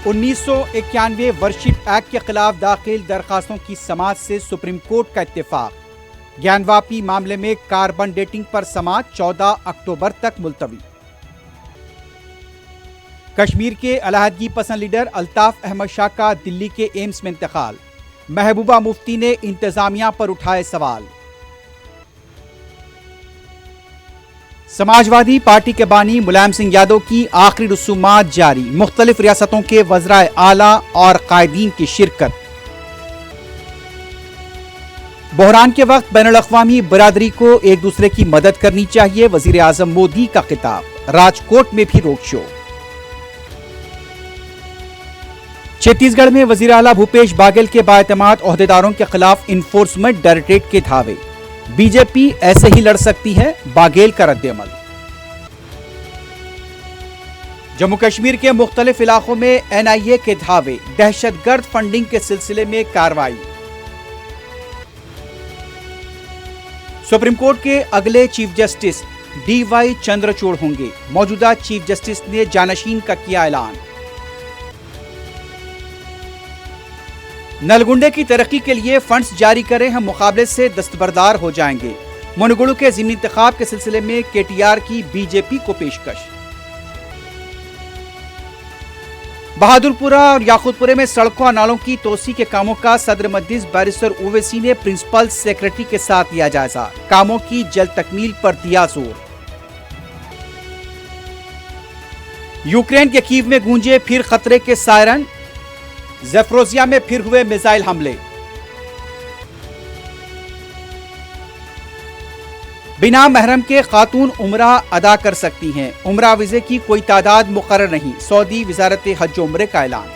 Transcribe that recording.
1991 worship act کے خلاف داخل درخواستوں کی سماعت سے سپریم کورٹ کا اتفاق۔ گیان واپی معاملے میں کاربن ڈیٹنگ پر سماعت 14 اکتوبر تک ملتوی۔ کشمیر کے علیحدگی پسند لیڈر الطاف احمد شاہ کا دلی کے ایمس میں انتقال، محبوبہ مفتی نے انتظامیہ پر اٹھائے سوال۔ سماجوادی پارٹی کے بانی ملائم سنگھ یادو کی آخری رسومات جاری، مختلف ریاستوں کے وزرائے اعلیٰ اور قائدین کی شرکت۔ بحران کے وقت بین الاقوامی برادری کو ایک دوسرے کی مدد کرنی چاہیے، وزیر اعظم مودی کا خطاب، راجکوٹ میں بھی روڈ شو۔ چھتیس گڑھ میں وزیر اعلیٰ بھوپیش باگل کے بااعتماد عہدیداروں کے خلاف انفورسمنٹ ڈائریکٹوریٹ کے دھاوے، بی جے پی ایسے ہی لڑ سکتی ہے، باگیل کا رد عمل۔ جموں کشمیر کے مختلف علاقوں میں این آئی اے کے دھاوے، دہشت گرد فنڈنگ کے سلسلے میں کارروائی۔ سپریم کورٹ کے اگلے chief justice D Y Chandrachud ہوں گے، موجودہ چیف جسٹس نے جانشین کا کیا اعلان۔ نلگنڈے کی ترقی کے لیے فنڈز جاری کریں، ہم مقابلے سے دستبردار ہو جائیں گے، منگڑو کے ضمنی انتخاب کے سلسلے میں کے ٹی آر کی بی جے پی کو پیشکش۔ بہادر پورہ اور یاقوت پورے میں سڑکوں اور نالوں کی توسیع کے کاموں کا صدر مجلس بیرسٹر اویسی نے پرنسپل سیکرٹری کے ساتھ لیا جائزہ، کاموں کی جلد تکمیل پر دیا زور۔ یوکرین کے کیو میں گونجے پھر خطرے کے سائرن، زیفروزیا میں پھر ہوئے میزائل حملے۔ بنا محرم کے خاتون عمرہ ادا کر سکتی ہیں، عمرہ ویزے کی کوئی تعداد مقرر نہیں، سعودی وزارت حج و عمرے کا اعلان۔